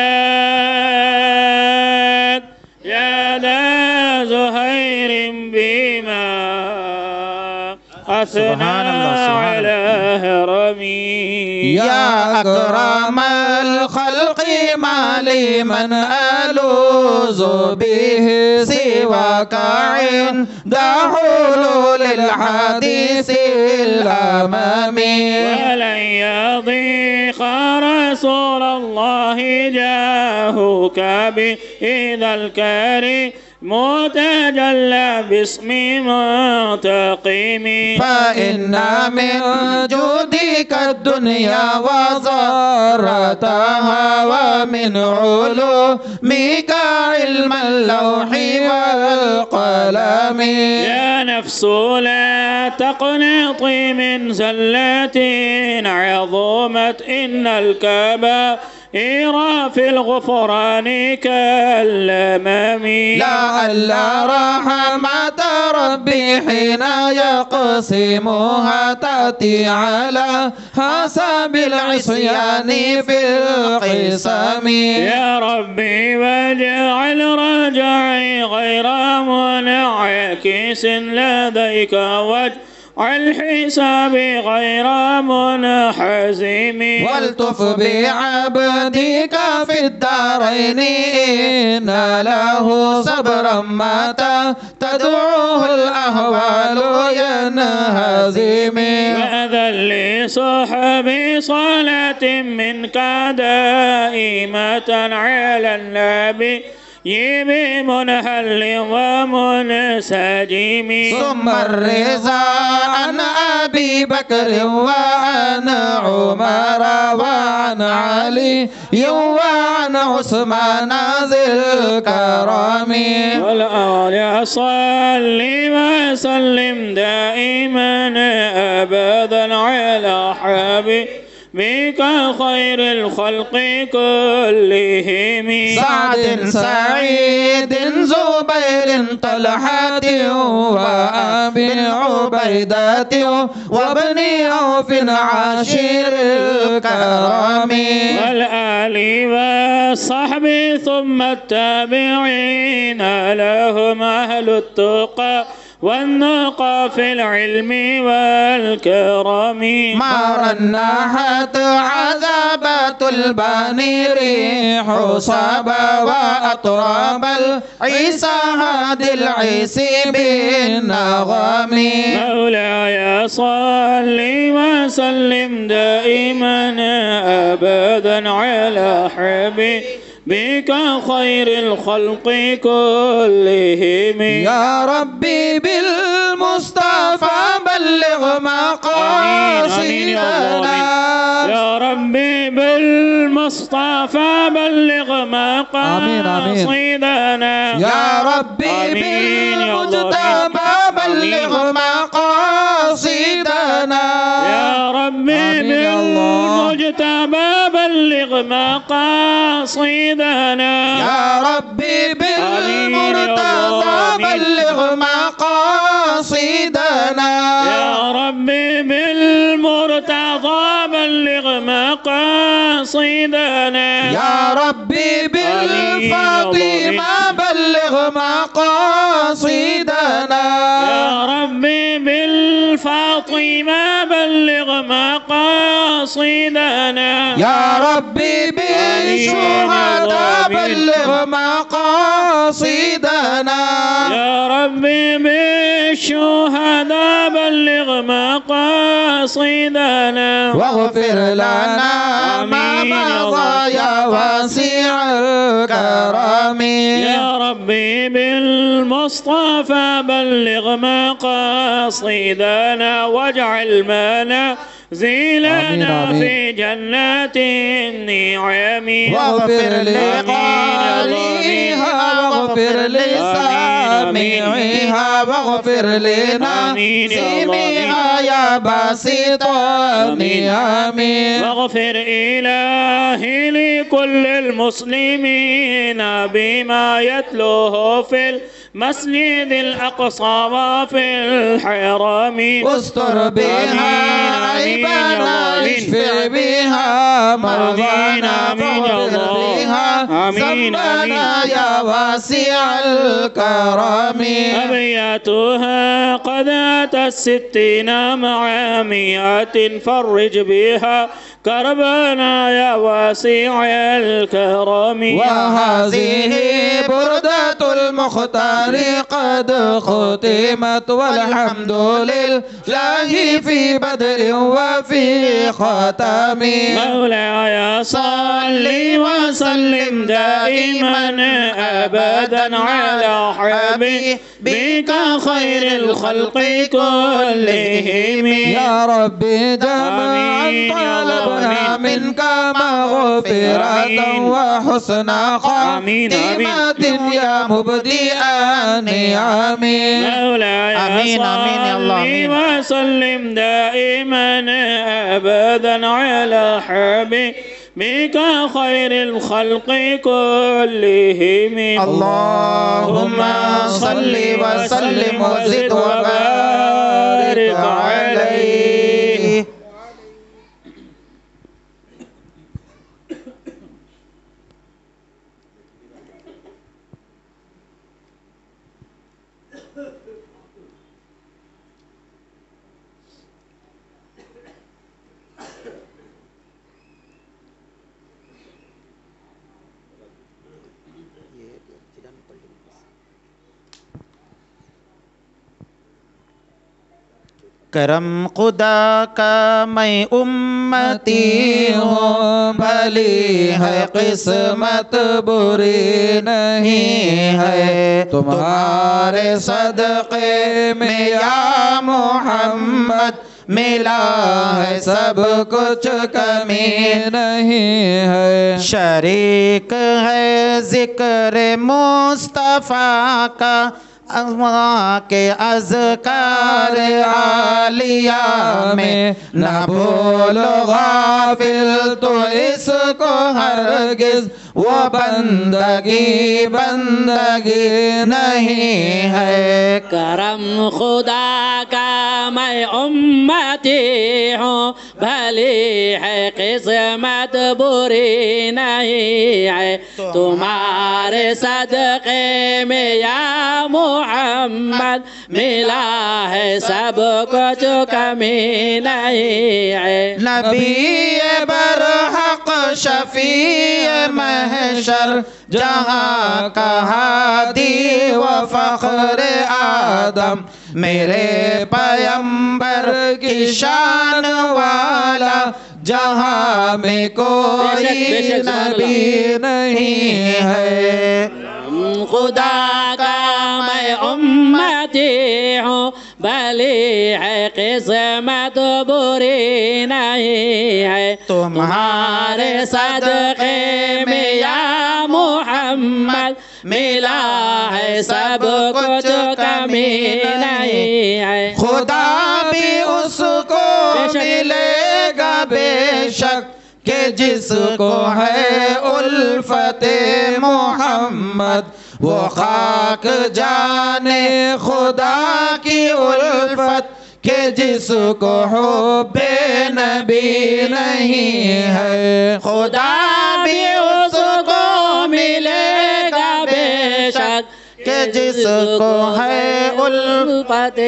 يا ذا زهير بما أثنى على هرمي. يا أكرم الخلق ما لي من ألوذ به سواك عند حلول الحديث الأمامي. ولن يضيق رسول الله جاهك بإذا الكريم متجلى باسم منتقم. فإن من جودك الدنيا وضرتها ومن علومك علم اللوح والقلم. يا نفس لا تقنطي من زلة عظمت إن الكبائر في الغفران كالأمام. لعل رحمة ربي حين يقسمها تأتي على حسب العصيان في القسم. يا ربي واجعل رجعي غير منعكس لديك الحساب غير منحزم والطف بعبدك في الدارين إن له صبرا متى تدعوه الأهوال ينهزم وأذن لصحب صلاة منك دائمة على النبي بمنهل ومنسجم ثم الرضا عن أبي بكر وعن عمر وعن علي وعن عثمان ذي الكرم والآل صل وسلم دائما أبدا على حبيبك خير الخلق كلهم سعد سعيد زبير طلحة وأبي عبيدة وابن عوف عاشر الكرم والآل والصحب ثم التابعين لهم أهل التقى والنقى في العلم والكرم ما رنحت عذابات الباني ريح صبا وأطراب العيسى هادي العيس بالنغم مولاي صل وسلم دائما أبدا على حبيبك خير الخلق كلهم يا ربي بالمصطفى بلغ مقاصدنا يا ربي بالمصطفى بلغ مقاصدنا يا ربي بالمجتبى بلغ مقاصدنا يا ربي بالمجتبى بلغ مقاصدنا يا ربي بالمرتضى بلغ مقاصدنا يا ربي بالمرتضى بلغ مقاصدنا يا ربي بالفاطمة بلغ مقاصدنا يا ربي بالفاطمة بلغ مقاصدنا يا ربي بالشهداء بلغ مقاصدنا يا ربي بالشهداء بلغ مقاصدنا واغفر لنا ما مضى يا واسع الكرم يا ربي بالمصطفى بلغ مقاصدنا واجعل منازلنا في جنات النعم واغفر لقارئها واغفر لسامعها واغفر لناسمها يا باسط النعم واغفر إلهي لكل المسلمين بما يتلوه في المسجد الأقصى وفي الحرم استر بها عيبنا اشفع بها مرضانا واغفر بها ذنبنا يا واسع الكرم أبياتها قد أتت 60 مع 100 فرج بها كربنا يا واسع الكرم وهذه بردة المختار قد ختمت والحمد لله في بدر وفي ختم مولاي صل وسلم دائما أبدا على حبيبك خير الخلق كلهم يا ربي جميعا طلبنا منك مغفرة وحسن خاتمة يا مبدئ النعم مولاي صل وسلم دائما أبدا على حبيبك خير الخلق كلهم اللهم صل وسلم وزد وبارك عليه. کرم خدا کا میں امتی ہوں، بھلی ہے قسمت بری نہیں ہے، تمہارے صدقے میں یا محمد ملا ہے سب کچھ کمی نہیں ہے۔ شریک ہے ذکر مصطفیٰ کا کے اذکار عالیہ میں، نہ بھولو غافل تو اس کو ہرگز، وہ بندگی نہیں ہے۔ کرم خدا کا میں امتی ہوں، بھلی ہے قسمت بری نہیں ہے، تمہارے صدقے میں یا محمد ملا ہے سب کچھ کمی نہیں ہے۔ نبی برحق شفیع محشر، جہاں کا ہادی و فخر آدم، میرے پیمبر کی شان والا، جہاں میں کوئی نبی نہیں ہے۔ خدا کا میں امتی ہوں، بھلی ہے قسمت بری نہیں ہے، تمہارے صدقے میں یا محمد ملا ہے سب کچھ کمی نہیں ہے۔ خدا بھی اس کو ملے گا بے شک کہ جس کو ہے الفت محمد، وہ خاک جانے خدا کی الفت کہ جس کو حب نبی نہیں ہے۔ خدا بھی اس کو ملے گا بے شک کہ جس کو ہے الفت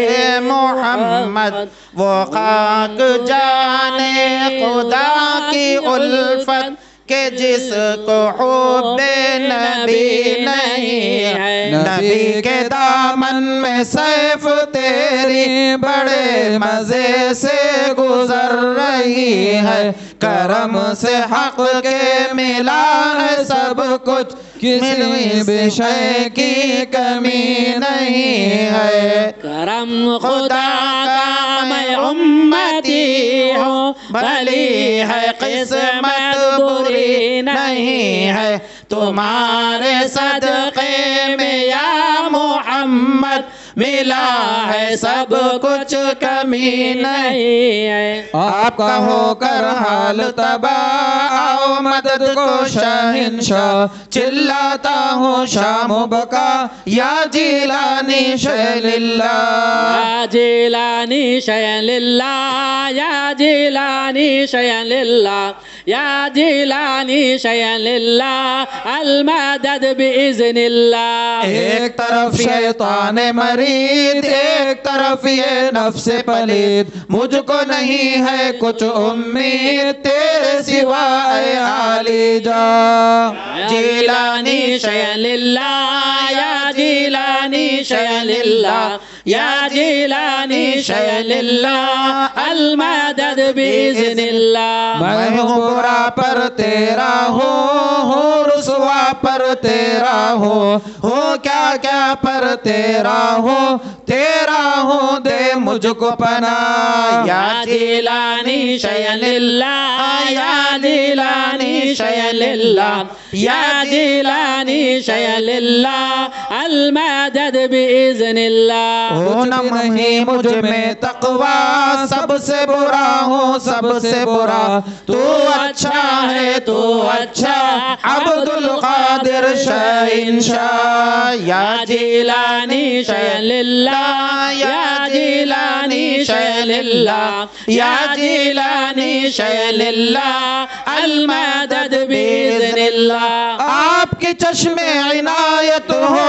محمد، وہ خاک جانے خدا کی الفت کہ جس کو حب نبی نہیں ہے۔ نبی کے دامن میں سیف تیری بڑے مزے سے گزر رہی ہے، کرم سے حق کے ملا ہے سب کچھ، کسی بھی شے کی کمی نہیں ہے۔ کرم خدا کا میں امتی ہوں، بھلی ہے قسمت بری نہیں ہے، تمہارے صدقے میں یا محمد ملا ہے سب کچھ کمی نہیں ہے۔ آپ کا ہو کر حال تباہ، آؤ مدد کو شہنشاہ، چلاتا ہوں شام و بقا، یا جیلانی شیل اللہ، یا جیلانی شیل اللہ، یا جیلانی شیل اللہ، یا جیلانی شیل اللہ، المدد بإذن اللہ۔ ایک طرف شیطان مرید، ایک طرف یہ نفس پلید، مجھ کو نہیں ہے کچھ امید تیرے سوا اے عالی جا۔ جیلانی شیل اللہ، یا جیلانی شیل اللہ، یا جیلانی شیل اللہ، المدد بإذن اللہ۔ میں ہوں برا پر تیرا ہوں رسوا پر تیرا ہوں کیا کیا پر تیرا ہوں دے مجھ کو پناہ۔ یا جیلانی شیل اللہ، یا جیلانی شیل اللہ، یا جیلانی شیل اللہ، المدد بإذن اللہ۔ ہو نم ہی مجھ میں تقوی، سب سے برا ہوں سب سے برا، تو اچھا ہے تو اچھا، عبد القادر شہنشاہ۔ یا جیلانی شیل اللہ، یا جیلانی شیل اللہ، یا جیلانی شیل اللہ، المدد بإذن اللہ۔ آپ کی چشم عنایت ہو،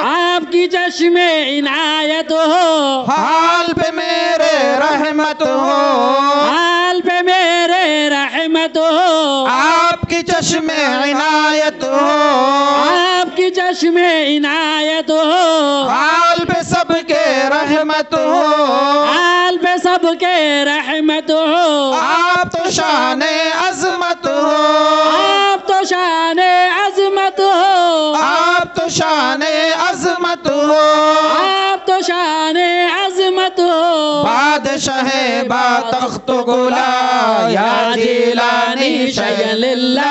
آپ کی چشم عنایت ہو، حال پہ میرے رحمت ہو، حال پہ میرے رحمت ہو، آپ کی چشم عنایت ہو آپ کی چشم عنایت ہو حال پہ سب کے رحمت ہو حال پہ سب کے رحمت ہو آپ تو شان عظمت ہو آپ تو شان عظمت ہو آپ تو شان عظمت ہو آپ تو شان عظمت ہو بادشاہ با تخت گلا یا جیلانی شیء للہ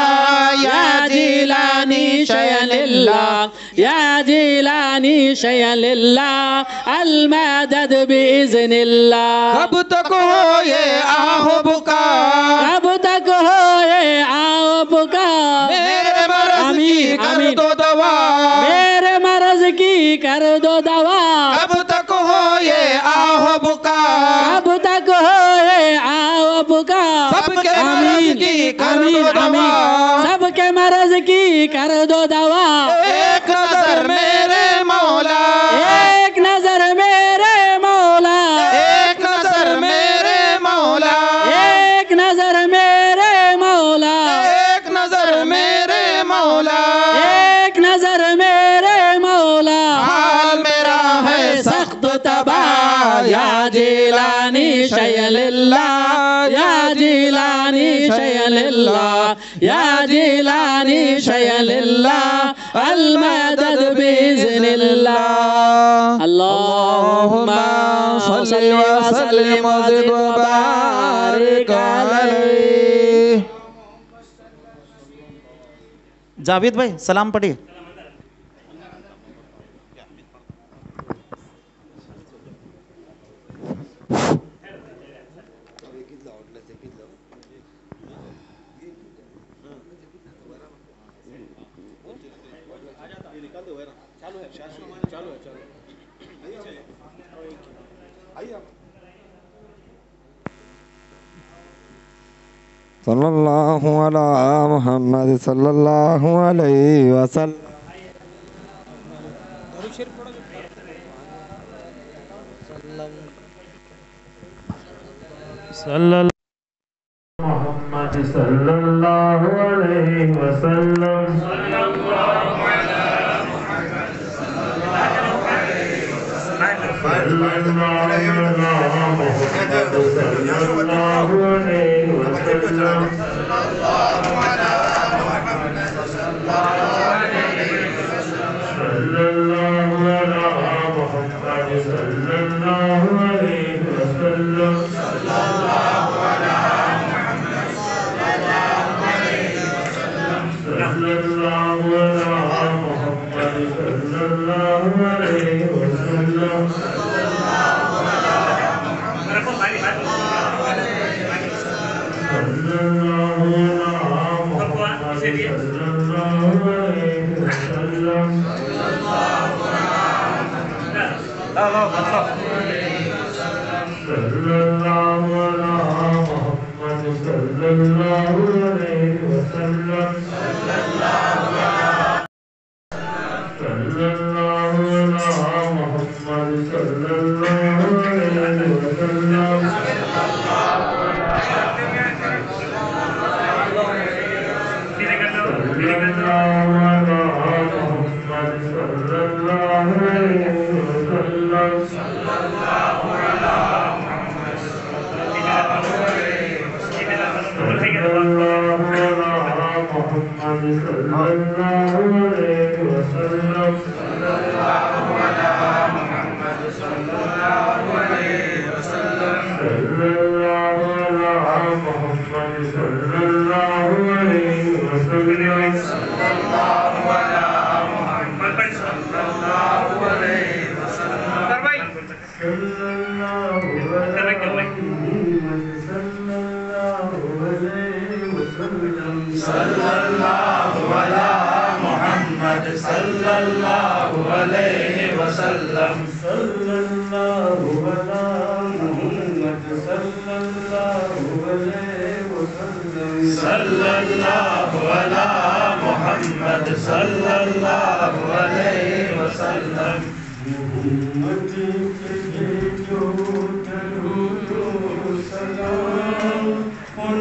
یا جیلانی شیء للہ یا جیلانی شیء للہ المدد بإذن اللہ کب تک ہو یہ آہ بکا کب تک ہو یہ آہ بکا میرے مرض کی کر دو دوا میرے مرض کی کر دو دوا کب تک ہو یہ آہ بکا کب تک ہو یہ آہ بکا سب کے مرض کی کر دو دوا سب کے مرض کی کر دو دوا ایک نظر میرے مولا ایک نظر میرے مولا ایک نظر میرے مولا ایک نظر میرے مولا ایک نظر میرے مولا ایک نظر میرے مولا حال میرا ہے سخت تباہ یا جیلانی شیء للہ یا جیلانی شیء للہ یا جیلانی شیء للہ المدد بإذن اللہ اللہم صلی وسلم وزد وبارک علیہ جاوید بھائی سلام پڑھیے صلی اللہ علی محمد صلی اللہ علیہ وسلم صلی اللہ محمد صلی اللہ علیہ وسلم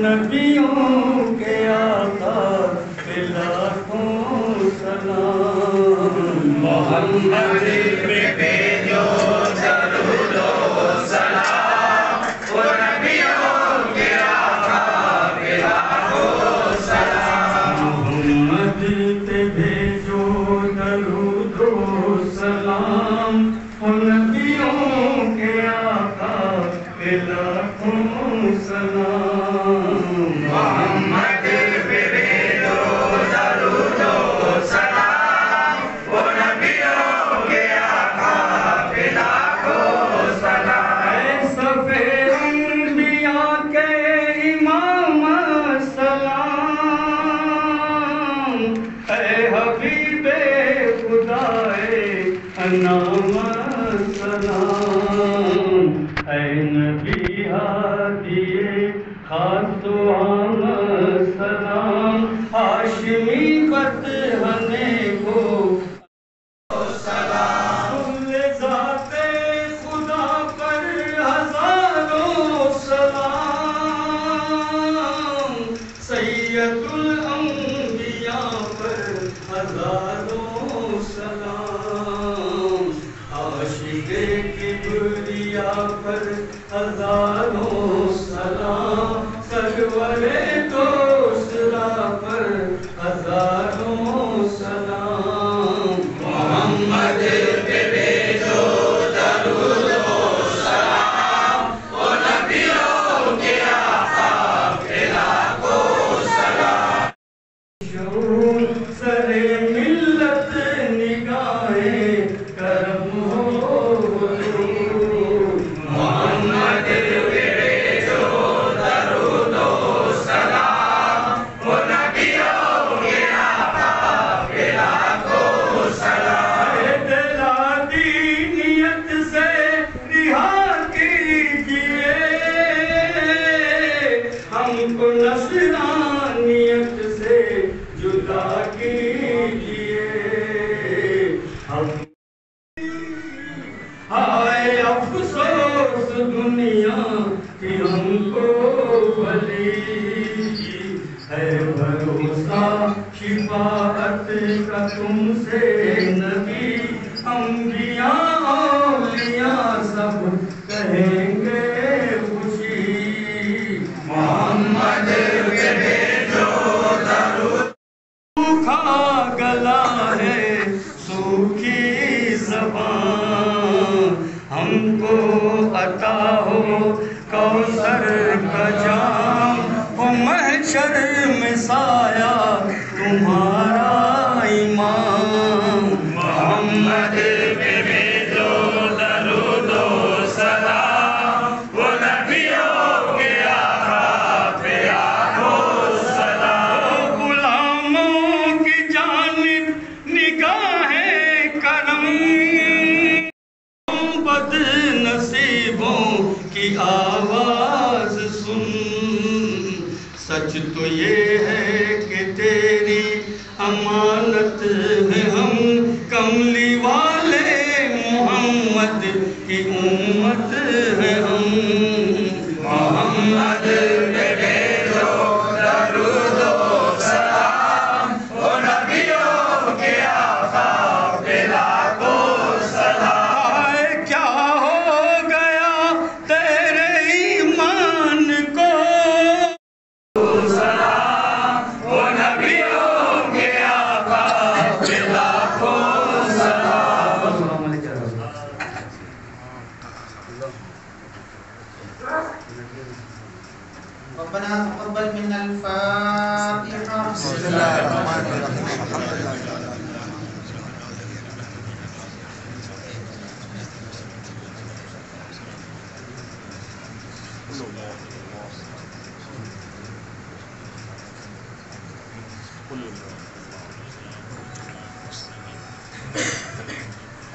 نبیوں کے آقا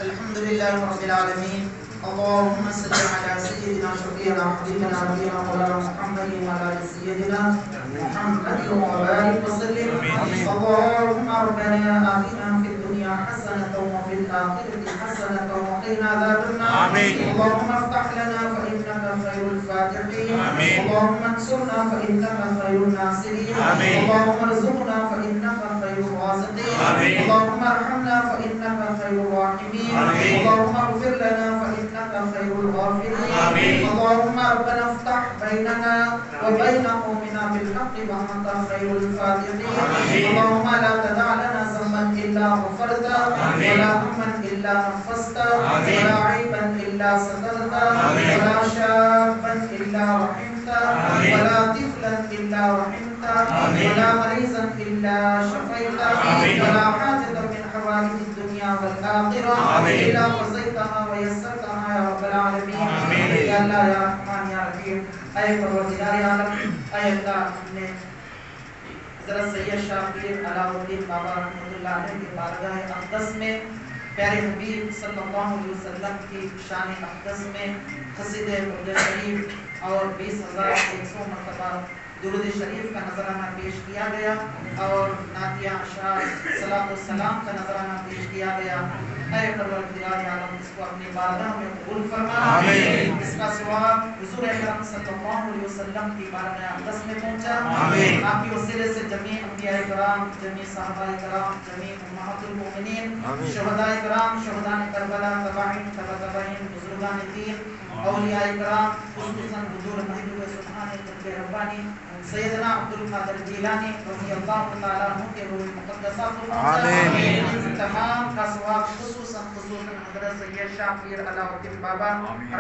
الحمدللہ رب العالمین اللهم صل على سيدنا شفيعنا حبيبنا نبينا مولانا محمد وعلى سيدنا محمد وبارك وسلم اللهم ربنا آتنا في الدنيا حسنة وفي الآخرة حسنة وقنا عذاب النار اللهم افتح لنا فإنك خير الفاتحين اللهم انصرنا فإنك خير الناصرين اللهم ارزقنا فإنك خير الرازقين اللهم ارحمنا فإنك خير الراحمين اللهم اغفر لنا فإنك خير الغافرين. اللهم ربنا افتح بيننا وبين قومنا بالحق وأنت خير الفاتحين. اللهم لا تدع لنا ذنبا إلا غفرته ولا هما إلا نفسته ولا عيبا إلا سترته ولا شابا إلا رحمته ولا طفلا إلا رحمته ولا مريضا إلا شفيته ولا حاجة من حوائج الدنيا والآخرة إلا قضيتها ويسرتها يا رب العالمين. یا اللہ یا رحمان یا رحیم، اے پروردگار عالم، اے اللہ نے حضرت سید شاہ پیر علاء الدین بابا رحمۃ اللہ علیہ کی بارگاہ اقدس میں پیارے حبیب صلی اللہ علیہ وسلم کی شان اقدس میں قصیدہ درود شریف اور 20,100 مرتبہ درود شریف کا نذرانہ پیش کیا گیا اور نعتیہ اشعار صلاۃ والسلام کا نذرانہ پیش کیا گیا. اے پروردگار عالم اس کو اپنی بارگاہ میں قبول فرما. اس کا ثواب حضور اکرم صلی اللہ علیہ وسلم کی بارگاہ اقدس میں پہنچا. آپ کے وسیلے سے جمیع انبیاء کرام، جمیع صحابہ کرام، جمیع امہات المؤمنین، شہداء کرام، شہداء کربلا، تبعین تبع تبعین، بزرگان دین، اولیاء کرام، خصوصاً حضور محبوب سبحان قطب ربانی سیدنا عبدالقادر جیلانی رضی اللہ تعالیٰ عنہ کے روح مقدسہ کو پہنچا. تمام کا ثواب خصوصاً حضرت سید شاہ پیر علاء الدین بابا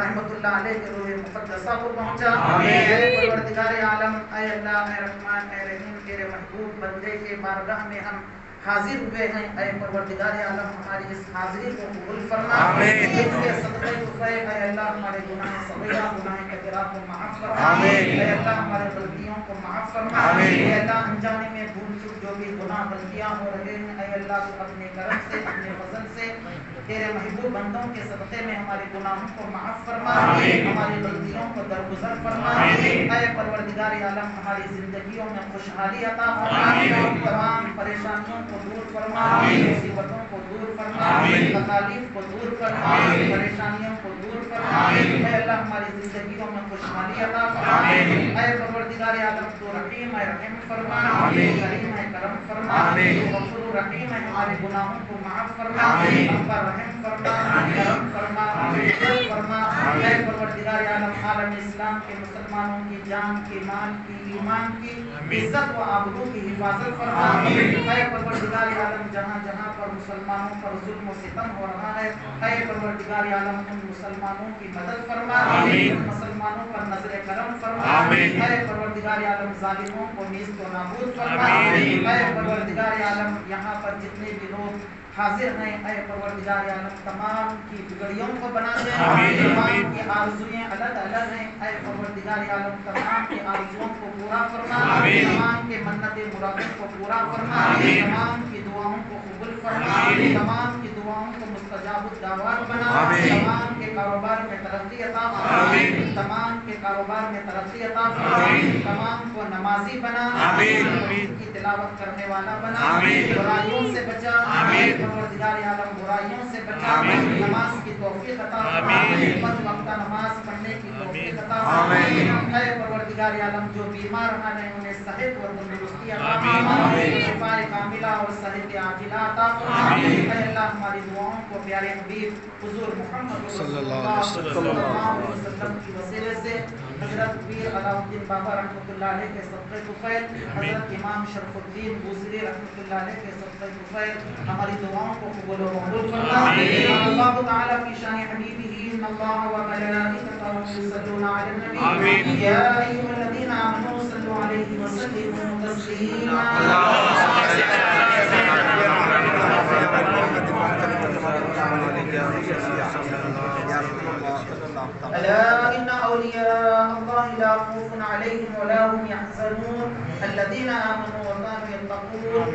رحمۃ اللہ علیہ کے روح مقدسہ کو پہنچا. اے پروردگار عالم، اے اللہ، اے رحمان، اے رحیم، تیرے محبوب بندے کے بارگاہ میں ہم حاضر ہوئے ہیں. اے پروردگار عالم ہماری اس حاضری کو قبول فرما. اس کے صدقے طفیل اے اللہ ہمارے گناہ صغیرہ گناہ کبیرہ کو معاف فرما. اے اللہ ہمارے غلطیوں کو معاف فرما. اے اللہ انجانے میں بھول چوک جو بھی گناہ غلطیاں ہو رہے ہیں اے اللہ تو اپنے کرم سے اپنے فضل سے تیرے محبوب بندوں کے صدقے میں ہمارے گناہوں کو معاف فرما. ہماری غلطیوں کو درگزر فرما. اے پروردگار عالم ہماری زندگیوں میں خوشحالی عطا فرما. تمام پریشانیوں کو دور فرما، مصیبتوں کو دور فرما، تکالیف کو دور فرما، پریشانیوں کو دور فرما. اے اللہ ہماری زندگیوں میں خوشحالی عطا فرما. اے پروردگار عالم تو رحیم ہے، رحم فرما. کریم ہے، کرم فرما. غفور رحیم ہے، ہمارے گناہوں کو معاف فرما. ہم پر رحم فرما، کرم فرما، فرما. اے پروردگار عالم عالم اسلام کے مسلمانوں کی جان کی، مال کی، ایمان کی، عزت و آبرو کی حفاظت فرما. اے پروردگار عالم جہاں جہاں پر مسلمانوں پر ظلم و ستم ہو رہا ہے اے پروردگار عالم ان مسلمانوں کی مدد فرما. ان مسلمانوں پر نظر کرم فرما. اے پروردگار عالم ظالموں کو نیست و نابود فرما. اے پروردگار عالم یہاں پر جتنے بھی لوگ حاضر ہیں اے پروردگار عالم تمام کی بگڑیوں کو بنا دے. تمام کی آرزویں الگ الگ ہیں اے پروردگار عالم تمام کی آرزوؤں کو پورا فرما. تمام کے منت مرادوں کو پورا فرما. تمام کی دعاؤں کو قبول فرما. تمام کی دعاؤں کو مستجاب الدعوات بنا. تمام کے کاروبار میں ترقی عطا فرما. تمام کے کاروبار میں ترقی عطا فرما. تمام کو نمازی بنا. کی تلاوت کرنے والا بنا. برائیوں سے بچا پروردگار عالم، برائیوں سے بچا. نماز کی توفیق عطا فرما. پنج وقتہ نماز پڑھنے کی توفیق عطا فرما. اے پروردگار عالم جو بیمار ہیں انہیں صحت و تندرستی عطا فرما. شفاء کاملہ اور صحت عاجلہ عطا فرما. اے اللہ ہماری دعاؤں کو پیارے حبیب حضور محمد صلی اللہ علیہ وسلم کی وسیلے سے حضرت پیر علاء الدین بابا رحمۃ اللہ علیہ کے صدقے طفیل، حضرت امام شرف الدین بوصیری رحمۃ اللہ علیہ کے صدقے طفیل ہماری دعاؤں کو قبول و مقبول فرما. اللہ تعالی کی شان حبیبہ ان اللہ و ملائکتہ یصلون علی النبی یا ایھا الذین آمنوا صلوا علیہ وسلموا تسلیما. ألا إن أولياء الله لا خوف عليهم ولا هم يحزنون الذين آمنوا وكانوا يتقون.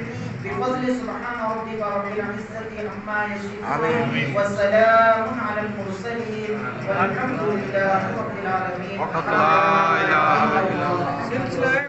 بفضل سبحان ربك رب العزة عما يصفون وسلام على المرسلين والحمد لله رب العالمين.